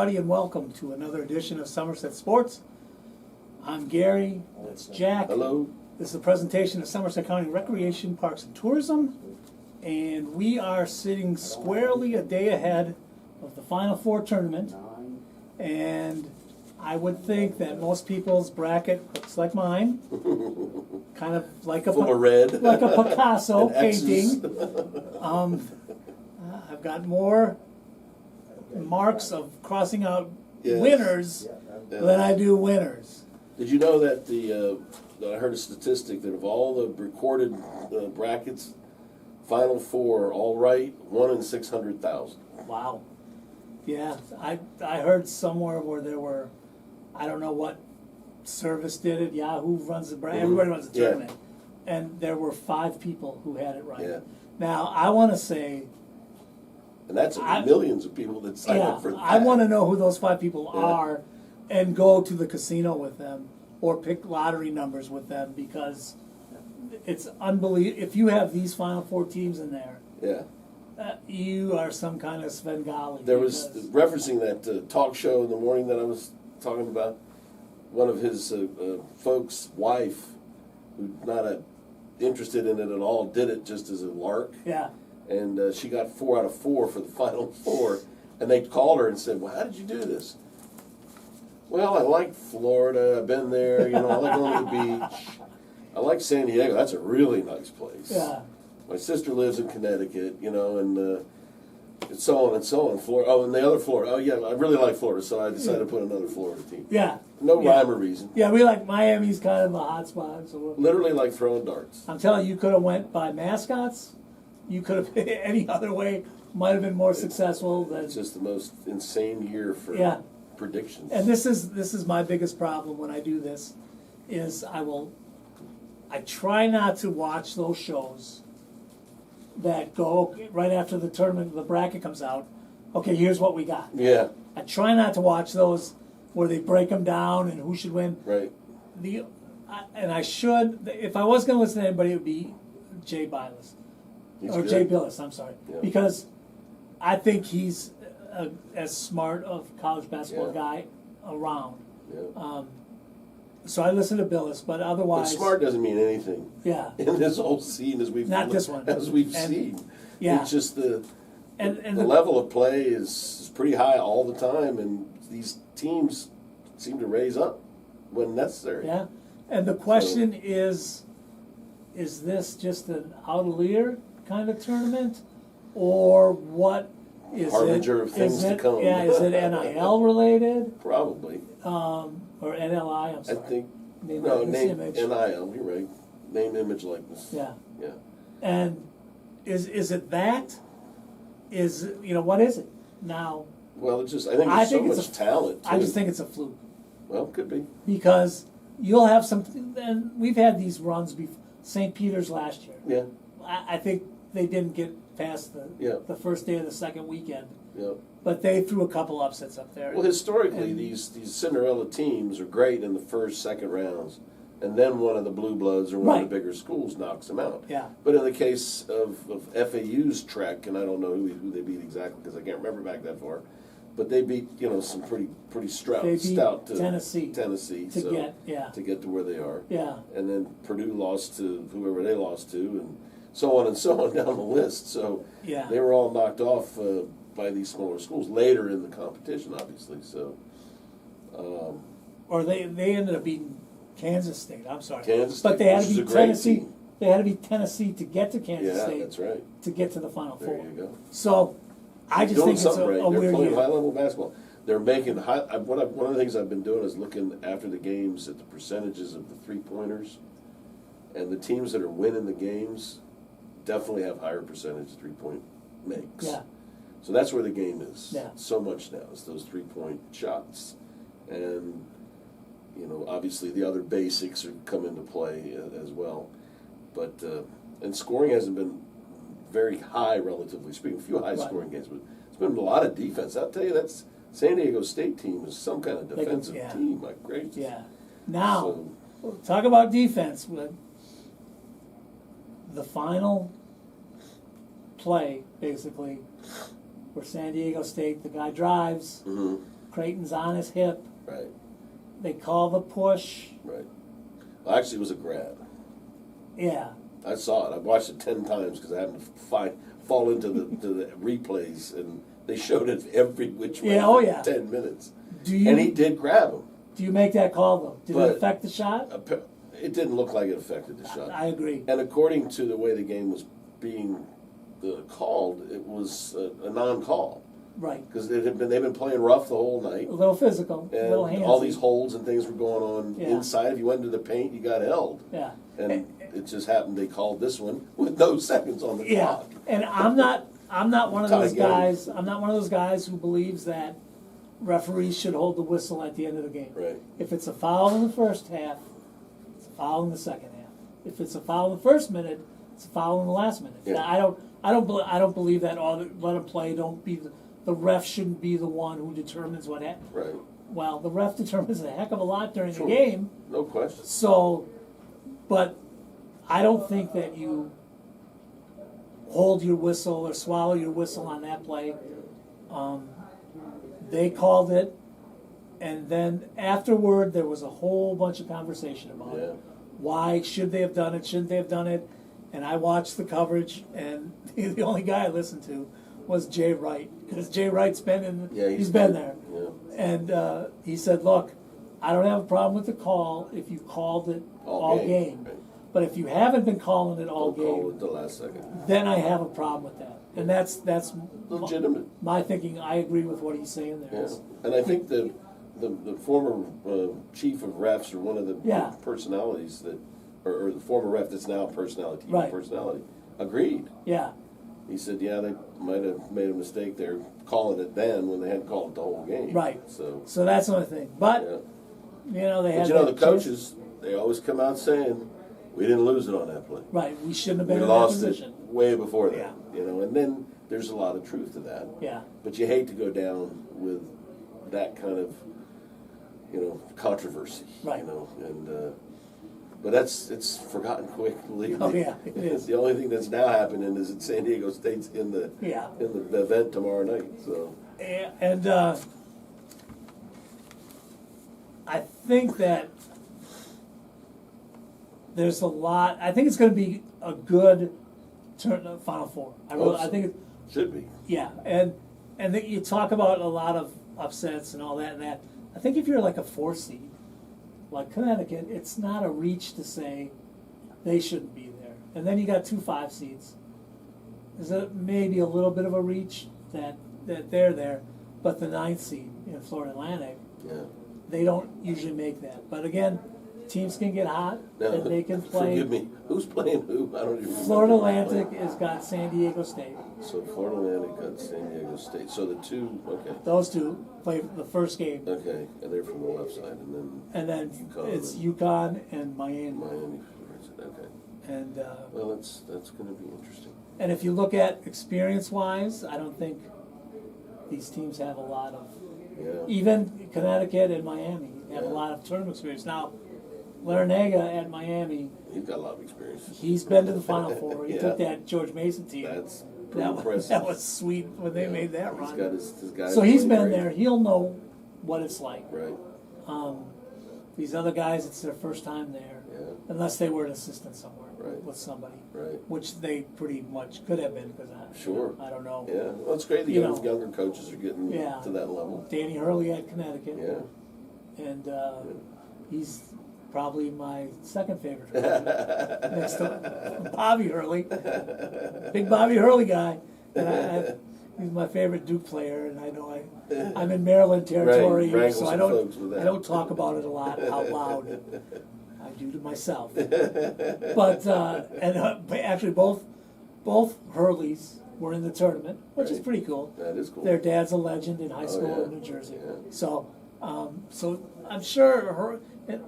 everybody, and welcome to another edition of Somerset Sports. I'm Gary, that's Jack. Hello. This is a presentation of Somerset County Recreation, Parks, and Tourism, and we are sitting squarely a day ahead of the Final Four tournament, and I would think that most people's bracket looks like mine, kind of like a full of red, like a Picasso and X's. painting. I've got more marks of crossing out winners than I do winners. Did you know that I heard a statistic that of all the recorded brackets, Final Four, all right, 1 in 600,000. Wow. Yeah, I heard somewhere where there were, I don't know what service did it, Yahoo runs the bracket, everybody runs the tournament, and there were 5 people who had it right. Yeah. Now, I want to say, and that's millions of people that sign up for that. I want to know who those 5 people are and go to the casino with them or pick lottery numbers with them, because it's unbelievable. If you have these Final Four teams in there, you are some kind of Svengali. There was, referencing that talk show in the morning that I was talking about, one of his folks' wife, who's not interested in it at all, did it just as a lark. Yeah. And she got 4 out of 4 for the Final Four. And they called her and said, "Well, how did you do this?" "Well, I like Florida. I've been there. You know, I like going to the beach. I like San Diego. That's a really nice place. Yeah. My sister lives in Connecticut, you know, and so on and so on. Florida. Oh, and the other Florida. Oh, yeah, I really like Florida, so I decided to put another Florida team." Yeah. No rhyme or reason. Yeah, we like Miami's kind of a hot spot. So Literally like throwing darts. I'm telling you, you could have went by mascots. You could have any other way. Might have been more successful than. It's just the most insane year for predictions. And this is my biggest problem when I do this, is I try not to watch those shows that go right after the tournament, the bracket comes out. Okay, here's what we got. Yeah. I try not to watch those where they break them down and who should win. Right. And I should, if I was going to listen to anybody, it would be Jay Bilas. Jay Billis, I'm sorry. Yeah. Because I think he's as smart of college basketball guy around. Yeah. So I listen to Billis, but otherwise... But smart doesn't mean anything. Yeah. In this whole scene, as we've seen. Yeah. It's just the the level of play is pretty high all the time, and these teams seem to raise up when necessary. Yeah. And the question is this just an out-of-league kind of tournament, or what is Harbinger of things to come. Yeah, is it NIL related? Probably. Or NLI, I'm sorry. I think, name, NIL, you're right. Name, image, likeness. Yeah. Yeah. And is it that? What is it? Now... Well, I think there's so much talent, too. I just think it's a fluke. Well, could be. Because you'll have some... And we've had these runs before. St. Peter's last year. Yeah. I think they didn't get past the first day of the second weekend. Yeah. But they threw a couple upsets up there. Well, historically, these Cinderella teams are great in the first, second rounds, and then one of the blue bloods or one of the bigger schools knocks them out. Yeah. But in the case of FAU's Trek, and I don't know who they beat exactly because I can't remember back that far, but they beat some pretty stout Tennessee to get to where they are. Yeah. And then Purdue lost to whoever they lost to, and so on down the list. So they were all knocked off by these smaller schools later in the competition, obviously. So, or they ended up beating Kansas State. I'm sorry, Kansas State, but they had to beat Tennessee. Team. They had to beat Tennessee to get to Kansas State. Yeah, that's right. To get to the Final Four. There you go. So I just think it's a They're weird playing year. high-level basketball. They're making one of the things I've been doing is looking after the games at the percentages of the three-pointers, and the teams that are winning the games definitely have higher percentage three-point makes. Yeah. So that's where the game is. Yeah. So much now is those three-point shots, and obviously the other basics come into play as well. But and scoring hasn't been very high, relatively speaking. A few high-scoring games, but it's been a lot of defense. I'll tell you, that's San Diego State team is some kind of defensive team. My gracious. Yeah. Now, talk about defense. The final play, basically, where San Diego State, the guy drives, Creighton's on his hip. Right, They call the push. right. Well, actually, it was a grab. Yeah. I saw it. I watched it 10 times because I happened to fall into the replays, and they showed it every which way Yeah, oh, for yeah. 10 minutes. Do And he you did grab him. do you make that call though? Did But- it affect the shot? It didn't look like it affected the shot. I agree. And according to the way the game was being called, it was a non-call. Right. Because they've been playing rough the whole night. A little physical, a little And handsy. all these holds and things were going on Yeah. inside. If you went into the paint, you got held. Yeah. And it just happened they called this one with no seconds on the Yeah. clock. And I'm not one of Tie those game. guys. I'm not one of those guys who believes that referees should hold the whistle at the end of the game. Right. If it's a foul in the first half, it's a foul in the second half. If it's a foul in the first minute, it's a foul in the last minute. Yeah. Now, I don't believe that. Let them play. Don't be the ref shouldn't be the one who determines what happens. Right. Well, the ref determines a heck of a lot during Sure. the game. No question. So, but I don't think that you hold your whistle or swallow your whistle on that play. They called it, and then afterward there was a whole bunch of conversation about Yeah. it. Why should they have done it? Shouldn't they have done it? And I watched the coverage, and the only guy I listened to was Jay Wright, because Jay Wright's been in. Yeah, he's been there, Yeah. and he said, "Look, I don't have a problem with the call if you called it all game. Right. But if you haven't been calling it all Don't call game, it the last second. then I have a problem with that." And that's Legitimate. my thinking. I agree with what he's saying there. Yeah. And I think the former chief of refs, or one of the Yeah. personalities that, or the former ref that's now a personality, TV Right. personality, agreed. Yeah, He said, yeah, they might have made a mistake there calling it then when they hadn't called it the whole game. Right. So, so that's another thing. But yeah. you know they had But you know, that the chance- coaches, they always come out saying, we didn't lose it on that play. Right, we shouldn't have We been in that lost position. it way before that. Yeah. You know, and then there's a lot of truth to that. Yeah, But you hate to go down with that kind of, controversy. Right. You know, and but it's forgotten quickly. Oh, yeah, it is. The only thing that's now happening is that San Diego State's in the yeah. event tomorrow night. So And I think that there's a lot. I think it's going to be a good Final Four. I think it, should be. yeah, and you talk about a lot of upsets and all that and that. I think if you're like a 4 seed, like Connecticut, it's not a reach to say they shouldn't be there. And then you got 2 5 seeds. Is it maybe a little bit of a reach that they're there, but the 9th seed in Florida Atlantic, Yeah. they don't usually make that. But again, teams can get hot Now, and they can play. Forgive me. Who's playing who? I don't even remember. Florida Atlantic has got San Diego State. So Florida Atlantic got San Diego State. So the two, okay. Those two play the first game. Okay, and they're from the left side, And then UConn it's and UConn and Miami. Miami. Okay. And Well, that's going to be interesting. and if you look at experience-wise, I don't think these teams have a lot of. Yeah. Even Connecticut and Miami have a Yeah. lot of tournament experience. Now, Larinaga at Miami, He's got a lot of experience. he's been to the Final Four. He Yeah. took that George Mason team. That's pretty impressive. That was sweet when they Yeah. made that He's run. got his guys. So he's playing been great. there. He'll know what it's like. Right. These other guys, it's their first time there, Yeah. unless they were an assistant somewhere Right. with somebody, Right. which they pretty much could have been because Sure. I don't know. Yeah. Well, it's great the You younger coaches are getting Yeah. to that level. Danny Hurley at Connecticut, Yeah. and he's probably my second favorite next to Bobby Hurley, big Bobby Hurley guy, and he's my favorite Duke player, and I know I'm in Maryland territory, Wrangle so some I folks with that. don't talk about it a lot out loud. I do to myself, but actually both Hurleys were in the tournament, which is Right. pretty cool. That is cool. Their dad's a legend in high school yeah. in New Jersey, Yeah. so I'm sure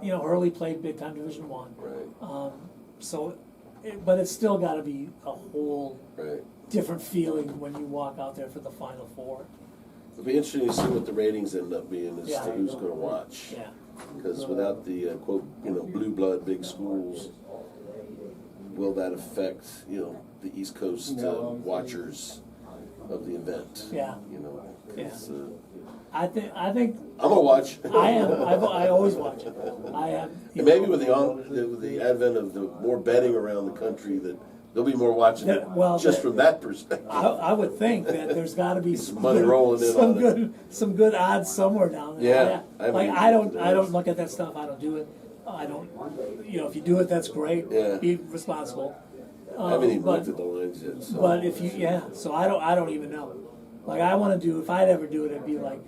Hurley played big time Division I. Right. But it's still got to be a whole Right. different feeling when you walk out there for the Final Four. It'll be interesting to see what the ratings end up being as Yeah. to who's going to watch. Yeah, Because without the quote, blue blood big schools, will that affect the East Coast watchers of the event? Yeah. You know, 'cause, I think I'm gonna watch. I am. I always watch it. I am. And maybe with the advent of the more betting around the country, that there'll be more watching it just from that perspective. I would think that there's got to be Some money rolling in some good odds somewhere down there. Yeah, like I don't look at that stuff. I don't do it. I don't. If you do it, that's great. Yeah. Be responsible. I haven't even looked at the lines yet. So. But if so I don't even know. Like I want to do. If I'd ever do it, it'd be like,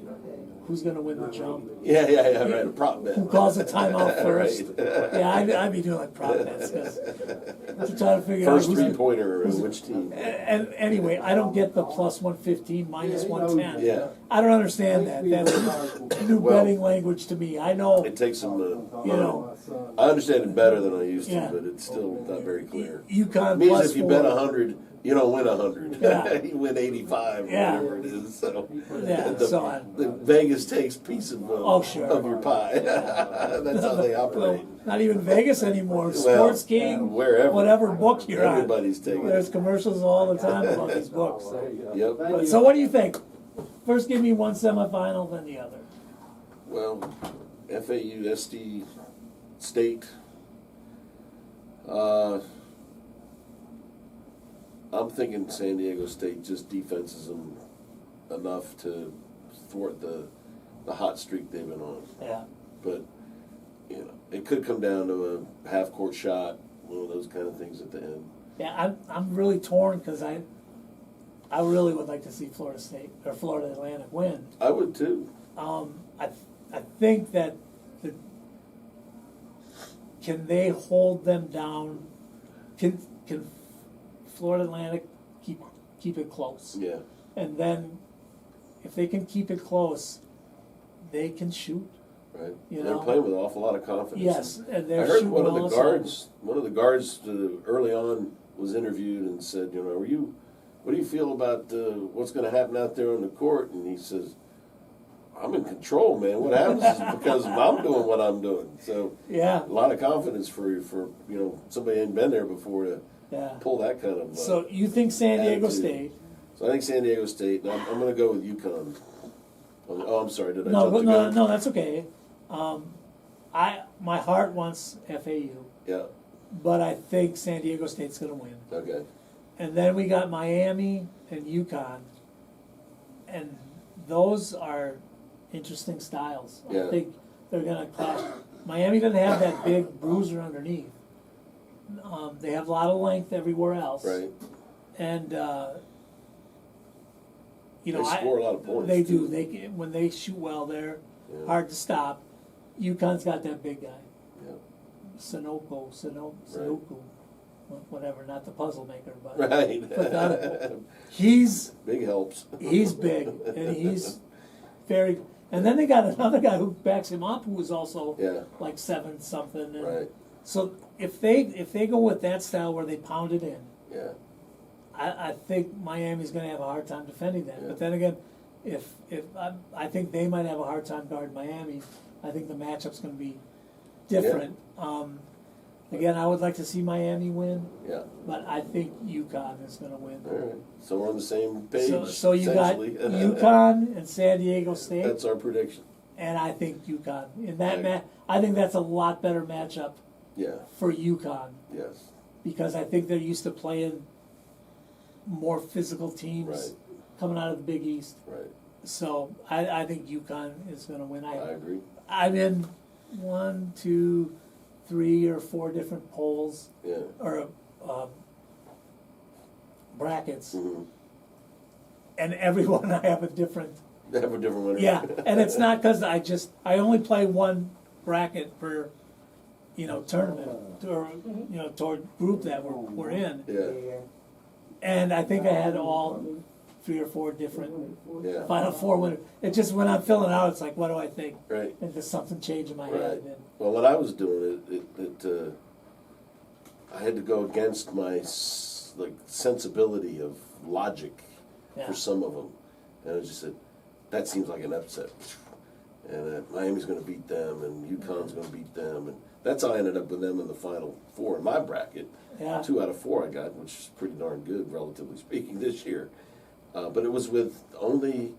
who's going to win the jump? Yeah, right. A prop bet. Who calls the timeout first? Right. Yeah, I'd be doing like prop bets to try to figure First out who's 3-pointer and which team. And anyway, I don't get the plus 115, minus 110. Yeah. I don't understand that. That's new betting language to me. I know. It takes some. I understand it better than I used to, Yeah. but it's still not very clear. UConn It means plus if you 4. bet 100, you don't win 100. Yeah. You win 85, Yeah. whatever it is. So, Yeah, the Vegas takes piece of sure. of your pie. That's how they operate. Well, not even Vegas anymore. Sports King, wherever. whatever book you're Everybody's taking it. There's commercials all the time about these books. Yep. So what do you think? First, give me one semifinal, then the other. Well, FAU, SD, State. I'm thinking San Diego State just defenses them enough to thwart the hot streak they've been on. Yeah. But it could come down to a half-court shot, one of those kind of things at the end. Yeah, I'm really torn because I really would like to see Florida State or Florida Atlantic win. I would too. I think that can they hold them down? Can Florida Atlantic keep it close? Yeah. And then if they can keep it close, they can shoot. Right. You They're know? playing with an awful lot of confidence. Yes, and they're I heard shooting one of the also. guards early on was interviewed and said, what do you feel about what's going to happen out there on the court? And he says, I'm in control, man. What happens is because I'm doing what I'm doing. So Yeah. a lot of confidence for somebody who ain't been there before to Yeah. pull that kind of. So you think San Diego attitude. State? So I think San Diego State. And I'm going to go with UConn. Oh, I'm sorry. Did I No, jump the gun? no, that's okay. My heart wants FAU, Yeah. but I think San Diego State's going to win. Okay. And then we got Miami and UConn, and those are interesting styles. Yeah. I think they're going to clash. Miami doesn't have that big bruiser underneath. They have a lot of length everywhere else. Right. And They score a lot of points. They too. do. When they shoot well, they're Yeah. hard to stop. UConn's got that big guy, Yeah. Sunoco, whatever. Not the puzzle maker, but Right. But he's Big helps. big and he's very. And then they got another guy who backs him up, who is also Yeah. like 7 something. And Right. so if they go with that style where they pound it in, Yeah. I think Miami's going to have a hard time defending that. Yeah. But then again, if I think they might have a hard time guarding Miami. I think the matchup's going to be different. Again, I would like to see Miami win, Yeah. but I think UConn is going to win. All right. So we're on the same page. So you got essentially. UConn and San Diego State, That's our prediction. and I think UConn in that Right. I think that's a lot better matchup Yeah. for UConn Yes. because I think they're used to playing more physical teams Right. coming out of the Big East. Right. So I think UConn is going to win. I agree. I'm in 1, 2, 3 or 4 different polls Yeah. or brackets, Mm-hmm. and everyone I have a different. They have a different winner. Yeah, and it's not because I only play one bracket per tournament or toward group that we're in, Yeah. and I think I had all 3 or 4 different Yeah. Final Four winners. It just when I'm filling out, it's like, what do I think? Right. And does something change in my Right. head? And, Well, when I was doing it, I had to go against my sensibility of logic Yeah. for some of them, and I just said that seems like an upset, and Miami's going to beat them, and UConn's going to beat them, and that's how I ended up with them in the Final Four in my bracket. Yeah. 2 out of 4 I got, which is pretty darn good, relatively speaking, this year. But it was with only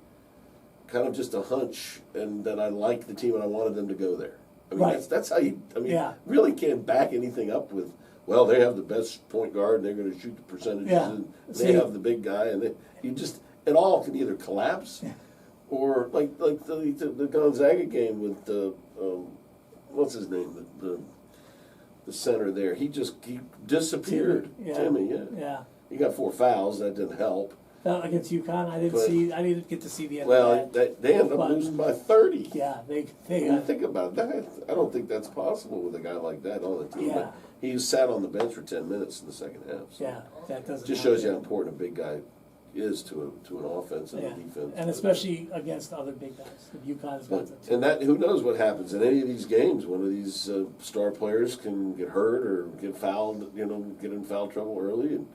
kind of just a hunch, and that I liked the team and I wanted them to go there. I mean, Right. that's how you. I mean, Yeah. really can't back anything up with. Well, they have the best point guard, and they're going to shoot the percentages, Yeah. and See- they have the big guy, and it all can either collapse, or like the Gonzaga game with the what's his name, the center there. He disappeared. Yeah. Timmy, yeah. Yeah. He got 4 fouls. That didn't help. Against UConn, I But- didn't get to see the end Well, of that. they ended up But- losing by 30. Yeah, they When you think about that, I don't think that's possible with a guy like that on the team. Yeah. But he sat on the bench for 10 minutes in the second half. So yeah, that doesn't. just happen. shows you how important a big guy is to an offense and Yeah, a defense. and especially against other big guys. UConn has got to. And that, who knows what happens in any of these games? One of these star players can get hurt or get fouled, get in foul trouble early, and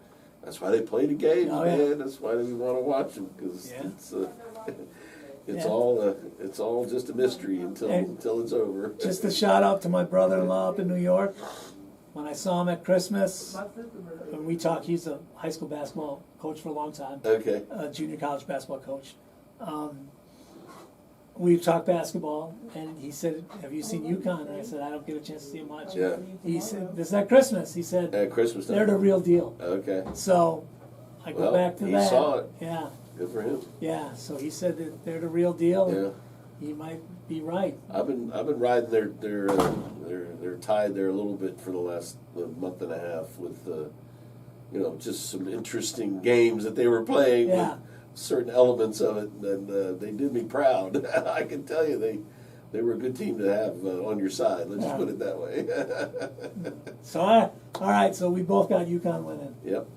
that's why they play the games, Oh, yeah. man. That's why we want to watch them, because Yeah. it's Yeah. all just a mystery until it's over. Just a shout out to my brother-in-law up in New York. When I saw him at Christmas, when we talked, he's a high school basketball coach for a long time, Okay. a junior college basketball coach. We talked basketball, and he said, "Have you seen UConn?" And I said, "I don't get a chance to see it much." Yeah. He said, "This is at Christmas." He said, At Christmas time. "They're the real deal." Okay. So I go Well, back to he that. saw it. Yeah, Good for him. yeah. So he said that they're the real deal. Yeah. And he might be right. I've been riding their tide there a little bit for the last month and a half with just some interesting games that they were playing Yeah. with certain elements of it, and they did me proud. I can tell you they were a good team to have on your side. Let's just Yeah. put it that way. So all right. So we both got UConn winning. Yep.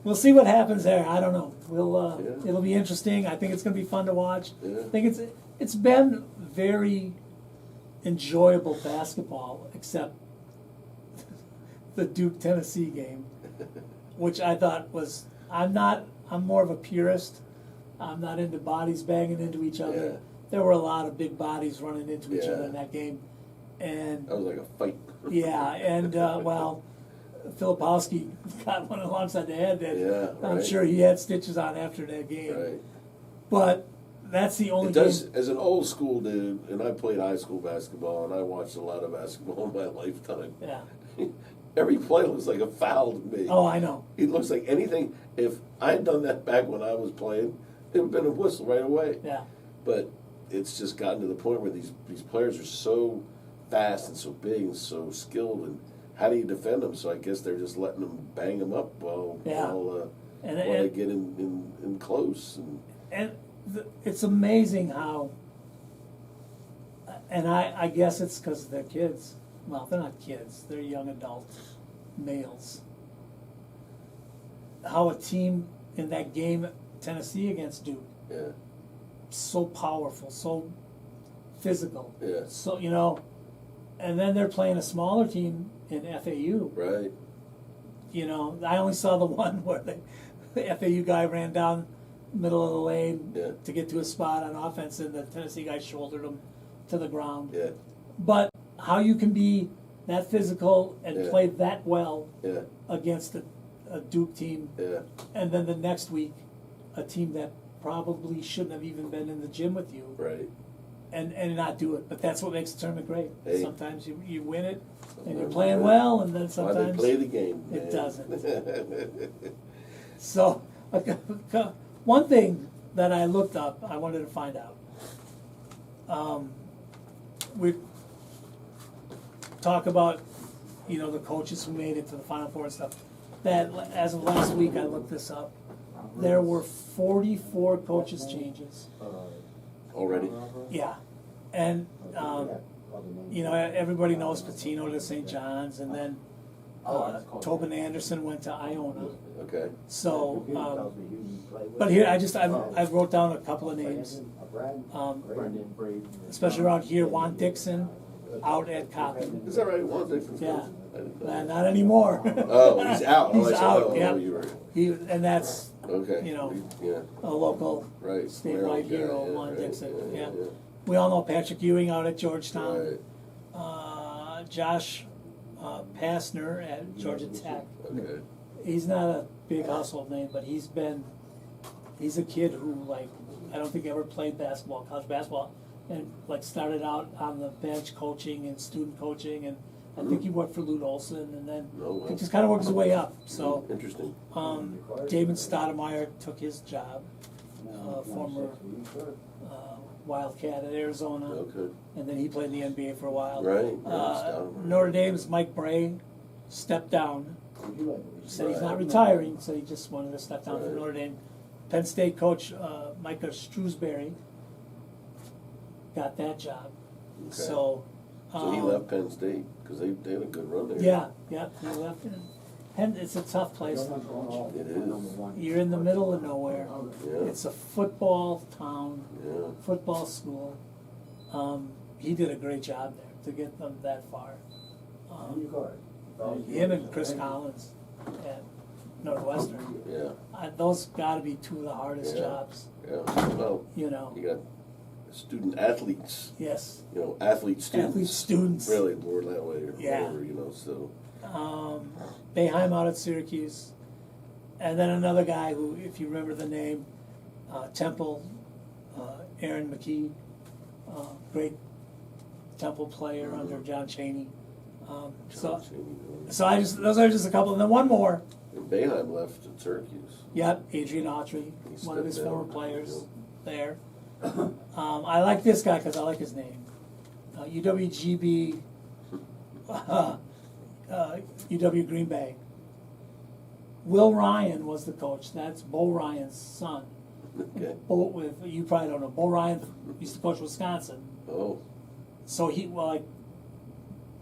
We'll see what happens there. I don't know. Yeah. It'll be interesting. I think it's going to be fun to watch. Yeah. I think it's been very enjoyable basketball, except the Duke Tennessee game, which I thought was. I'm more of a purist. I'm not into bodies banging into each other. Yeah. There were a lot of big bodies running into each Yeah. other in that game, and That was like a fight. yeah, and Filipowski got one alongside the head that Yeah, I'm right. sure he had stitches on after that game. Right. But that's the only It does, game. as an old school dude, and I played high school basketball, and I watched a lot of basketball in my lifetime. Yeah. Every play looks like a foul to me. Oh, I know. It looks like anything. If I had done that back when I was playing, it would have been a whistle right away. Yeah. But it's just gotten to the point where these players are so fast and so big and so skilled, and how do you defend them? So I guess they're just letting them bang them up while And they get in close. And it's amazing how. And I guess it's because they're kids. Well, they're not kids. They're young adult males. How a team in that game, Tennessee against Duke, Yeah, so powerful, so physical. yeah, So, and then they're playing a smaller team in FAU. right. I only saw the one where the FAU guy ran down middle of the lane Yeah. to get to a spot on offense, and the Tennessee guy shouldered him to the ground. Yeah, But how you can be that physical and Yeah. play that well yeah, against a Duke team, yeah, and then the next week, a team that probably shouldn't have even been in the gym with you, right. and not do it. But that's what makes the tournament great. Hey. Sometimes you win it, and you're Sometimes playing you win. well, and then Why they sometimes play the game? it man. doesn't. So, one thing that I looked up, I wanted to find out. We talk about, the coaches who made it to the Final Four and stuff. That as of last week, I looked this up. There were 44 coaches changes. Already? Yeah, and everybody knows Patino to St. John's, and then Tobin Anderson went to Iona. Okay. So, but here I wrote down a couple of names, especially around here. Juan Dixon out at Coppin. Is that right? Juan Dixon's Yeah, coach? I didn't know. not anymore. Oh, he's out. He's I said, out, oh, yeah. you were, And that's okay. a Yeah, local right. statewide Maryland, hero, yeah, Juan right, Dixon. Yeah. yeah. We all know Patrick Ewing out at Georgetown. Right, Josh Pastner at Georgia Tech. okay. He's not a big household name, but he's a kid who I don't think ever played basketball, college basketball, and like started out on the bench coaching and student coaching, and I think he worked for Lute Olson, and then Oh, wow. he just kind of worked his way up. So Interesting. David Stoudemire took his job, former Wildcat at Arizona, Okay. and then he played in the NBA for a while. Right. Yeah, Stoudemire. Notre Dame's Mike Bray stepped down. Said he's not Right. retiring, so he just wanted to step down from Right. Notre Dame. Penn State coach Micah Shrewsbury got that job. Okay. So He left Penn State because they had a good run there. yeah, he left it. And it's a tough place to coach. It is. You're in the middle of nowhere. Yeah. It's a football town, Yeah. football school. He did a great job there to get them that far. Him and Chris Collins at Northwestern. Yeah. Those got to be two of the hardest Yeah. jobs. Yeah. Well, You know. you got student athletes. Yes. You know, athlete students. Athlete students. Really more that way or Yeah. whatever, you know, so. Boeheim out at Syracuse. And then another guy who, if you remember the name, Temple, Aaron McKee, great Temple player under John Chaney. So those are just a couple. And then one more. And Boeheim left at Syracuse. Yep, Adrian Autry, He one of his stepped down. former players there. I like this guy because I like his name. UWGB, UW Green Bay. Will Ryan was the coach. That's Bo Ryan's son. Okay. You probably don't know. Bo Ryan used to coach Wisconsin. Oh, So okay.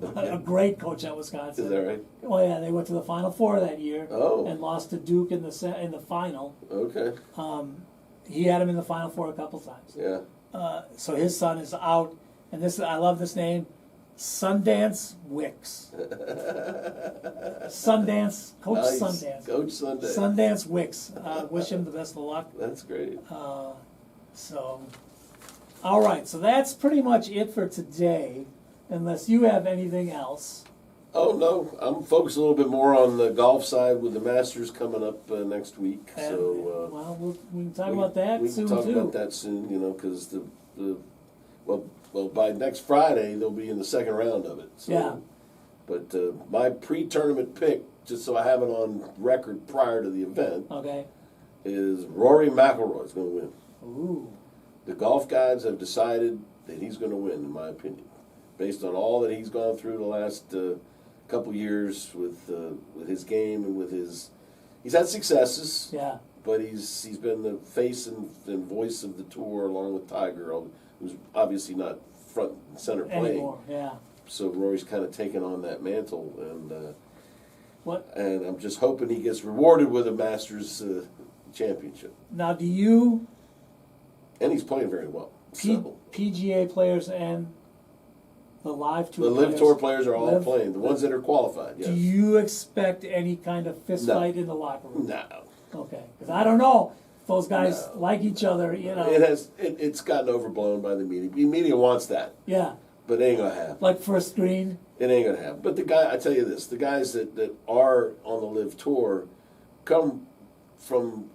a great coach at Wisconsin. Is that right? Oh yeah, they went to the Final Four that year. Oh. And lost to Duke in the final. Okay. He had him in the Final Four a couple times. Yeah. So his son is out, and I love this name, Sundance Wicks. Sundance, Coach Nice. Sundance. Coach Sunday. Sundance Wicks. Wish him the best of luck. That's great. So, all right, so that's pretty much it for today, unless you have anything else. Oh, no, I'm focused a little bit more on the golf side with the Masters coming up next week. And, So we can talk about that we soon can talk too. about that soon, you know, because well, by next Friday they'll be in the second round of it. So, Yeah. But my pre-tournament pick, just so I have it on record prior to the event, Okay. is Rory McIlroy's going to win. Ooh. The golf gods have decided that he's going to win, in my opinion, based on all that he's gone through the last couple years with his game and with his. He's had successes, Yeah. but he's been the face and voice of the tour along with Tiger, who's obviously not front and center playing. Anymore. Yeah. So Rory's kind of taken on that mantle, and What and I'm just hoping he gets rewarded with a Masters championship. now? Do you And he's playing very well. So. PGA players and the live tour The Live players, Tour players are all Live- playing. The ones that are qualified, yes. Do you expect any kind of fist No. fight in the locker room? No. Okay, because I don't know if those guys No. like each other. You know. It's gotten overblown by the media. The media wants that, Yeah, but it ain't gonna happen. like first screen. It ain't gonna happen. But I tell you this, the guys that are on the Live Tour come from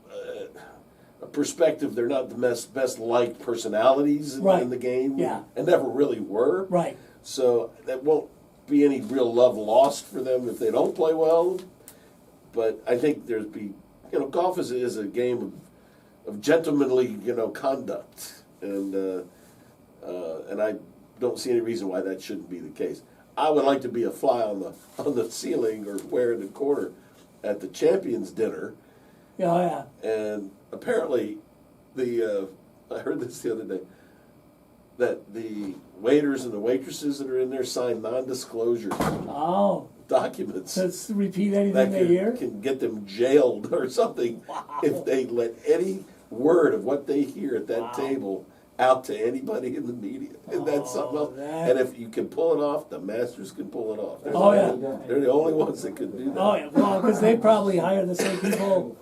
a perspective. They're not the best liked personalities Right. in the game, Yeah. and never really were. Right. So that won't be any real love lost for them if they don't play well. But I think golf is a game of gentlemanly, conduct, and I don't see any reason why that shouldn't be the case. I would like to be a fly on the ceiling or where in the corner at the champions dinner, Yeah, yeah. and apparently I heard this the other day, that the waiters and the waitresses that are in there sign non-disclosure Oh, documents to repeat anything that they hear. can get them jailed or something if they let any word of what they hear at that Wow. table out to anybody in the media. And that's something else. that- And if you can pull it off, the Masters can pull it off. They're Oh, the yeah. only- They're the only ones that could do that. Oh yeah, well, because they probably hire the same people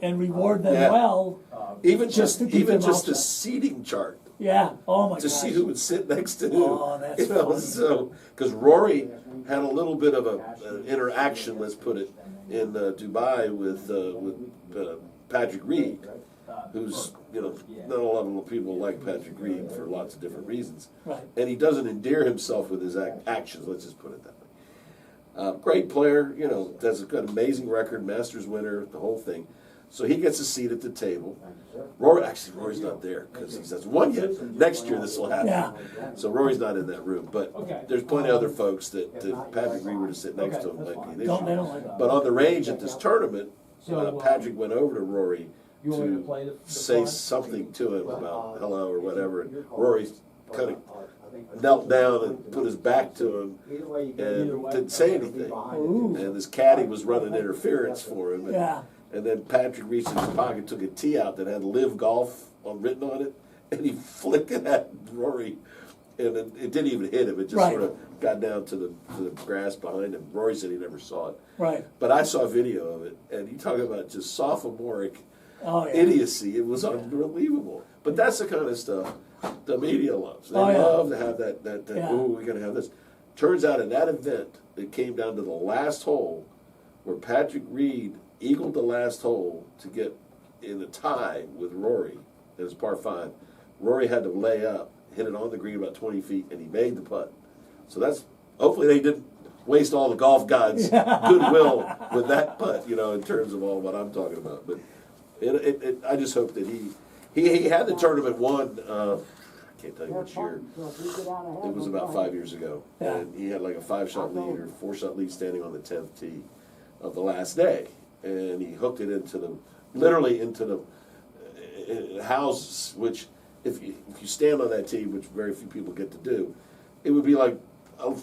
and reward them Yeah. well. Even Just to keep even them just a outside. seating chart Yeah. Oh my to gosh. see who would sit next to who. Oh, that's funny. So because Rory had a little bit of an interaction, let's put it, in Dubai with Patrick Reed, who's not a lot of people like Patrick Reed for lots of different reasons. Right. And he doesn't endear himself with his actions, let's just put it that way. Great player, has a good, amazing record, Masters winner, the whole thing. So he gets a seat at the table. Rory's not there because he hasn't won yet. Next year this will happen. Yeah. So Rory's not in that room. But there's plenty of other folks that Patrick Reed were to sit next to him might be an issue. They don't like that. But on the range at this tournament, Patrick went over to Rory to say something to him about hello or whatever. And Rory kind of knelt down and put his back to him and didn't say anything. Ooh. And his caddy was running interference for him. Yeah. And then Patrick reached in his pocket, took a tee out that had "Live Golf" written on it, and he flicked it at Rory, and it didn't even hit him. It just sort of got down to the grass behind him. Rory said he never saw it. Right. But I saw a video of it, and you talk about just sophomoric idiocy. It was unbelievable. But that's the kind of stuff the media loves. They love to have that oh, we're going to have this. Turns out in that event, it came down to the last hole where Patrick Reed eagled the last hole to get in a tie with Rory. It was par 5. Rory had to lay up, hit it on the green about 20 feet, and he made the putt. So that's, hopefully they didn't waste all the golf gods' goodwill with that putt, in terms of all what I'm talking about. But I just hope that he had the tournament won, I can't tell you which year. It was about 5 years ago. Yeah. And he had like a 5-shot lead or 4-shot lead standing on the 10th tee of the last day. And he hooked it literally into the houses, which if you stand on that tee, which very few people get to do, it would be like a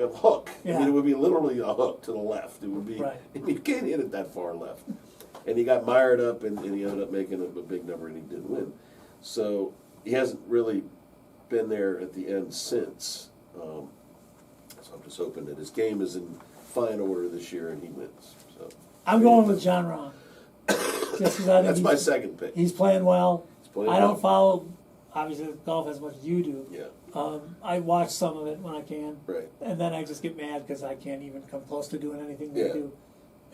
hook. Yeah. I mean, it would be literally a hook to the left. It would be, Right. you can't hit it that far left. And he got mired up, and he ended up making a big number, and he didn't win. So he hasn't really been there at the end since. So I'm just hoping that his game is in fine order this year, and he wins. So. I'm going with John Rahm. Just 'cause I think That's my second pick. He's playing well. I don't well. follow, obviously, golf as much as you do. Yeah. I watch some of it when I can. Right. And then I just get mad because I can't even come close to doing anything they do.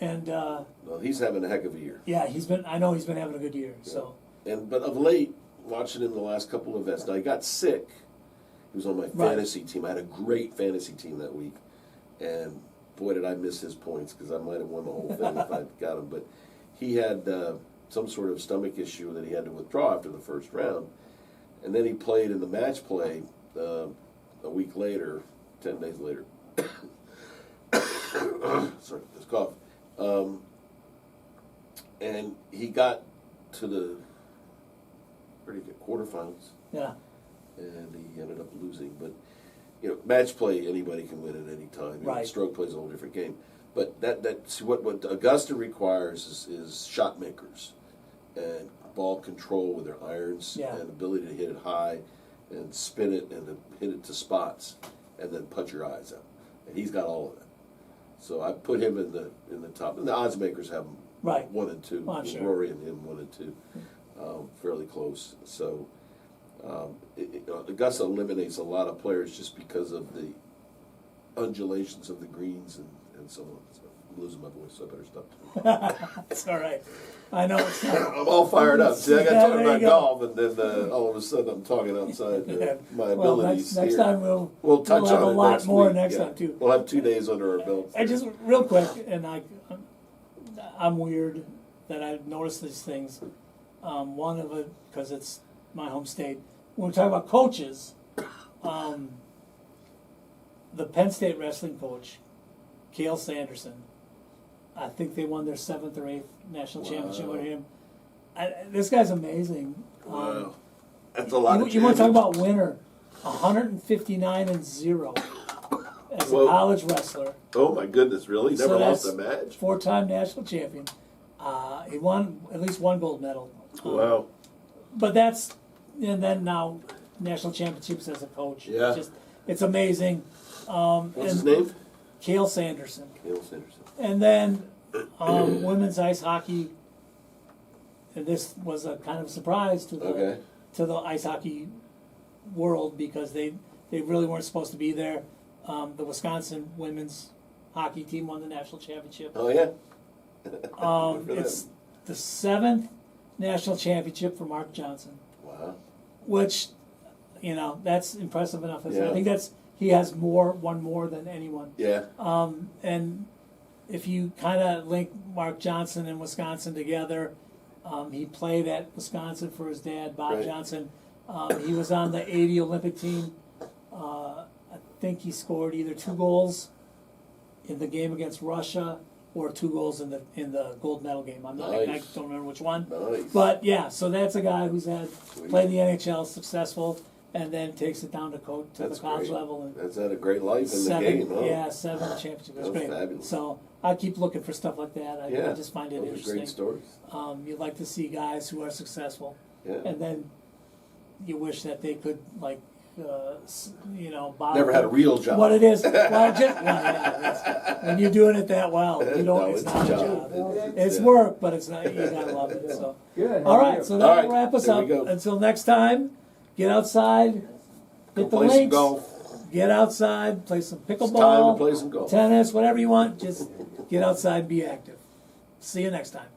And Well, he's having a heck of a year. yeah, I know he's been having a good year. Yeah. So. But of late, watching him the last couple of events, now he got sick. He was on my fantasy team. I had a great fantasy team that week, and boy, did I miss his points because I might have won the whole thing if I'd got him. But he had some sort of stomach issue that he had to withdraw after the first round, and then he played in the match play a week later, 10 days later. Sorry, this cough. And he got to the pretty good quarterfinals. Yeah. And he ended up losing. But, match play, anybody can win at any time. Right. Stroke play is a whole different game. But that's what Augusta requires is shot makers and ball control with their irons and ability to hit it high and spin it and to hit it to spots and then put your eyes out. And he's got all of that. So I put him in the top. And the odds makers have him 1 and 2. Oh, sure. Rory and him 1 and 2, fairly close. So Augusta eliminates a lot of players just because of the undulations of the greens and so on. So I'm losing my voice, so I better stop. It's all right. I know it's not. I'm all fired up. See, I got talking there about you go. golf, and then all of a sudden I'm talking outside my abilities. Next here. time we'll touch have on a it lot next more week. next time too. We'll have 2 days under our belts. And just real quick, and I'm weird that I've noticed these things. One of it, because it's my home state. When we talk about coaches, the Penn State wrestling coach, Cale Sanderson, I think they won their 7th or 8th national championship with him. This guy's amazing. Wow. That's a lot of You want to talk about winner, 159-0 as a college wrestler. Oh my goodness, really? Never lost a that's match? 4-time national champion. He won at least 1 gold medal. Wow. But and then now national championships as a coach. Yeah. It's amazing. What's his name? Cale Sanderson. Cale Sanderson. And then women's ice hockey. And this was a kind of surprise to the ice hockey world because they really weren't supposed to be there. The Wisconsin women's hockey team won the national championship. Oh, yeah? It's the 7th national championship for Mark Johnson, Wow. which, you know, that's impressive enough. Yeah. I think he has won more than anyone. Yeah. And if you kind of link Mark Johnson and Wisconsin together, he played at Wisconsin for his dad, Bob Right. Johnson. He was on the '80 Olympic team. I think he scored either 2 goals in the game against Russia or 2 goals in the gold medal game. I Nice. don't remember which one. Nice. But yeah, so that's a guy who's Sweet. played the NHL, successful, and then takes it down to the That's college great. level. And That's had a great life in 7 the game, huh? Yeah, 7 championships. It's That was great. fabulous. So I keep looking for stuff like that. Yeah. I just find it Those are interesting. great stories. You like to see guys who are successful, Yeah. and then you wish that they could, like, Bob. Never had a real job. What it is? When you're doing it that well, you don't. No, it's it's not a a job. job. It's It's work, but it's not. You gotta love it. So. Good. All right, so All that'll right, wrap us there up. we go. Until next time, get outside, Go hit the play some links, golf. get outside, play some It's time to pickleball, play some golf. tennis, whatever you want. Just get outside, be active. See you next time.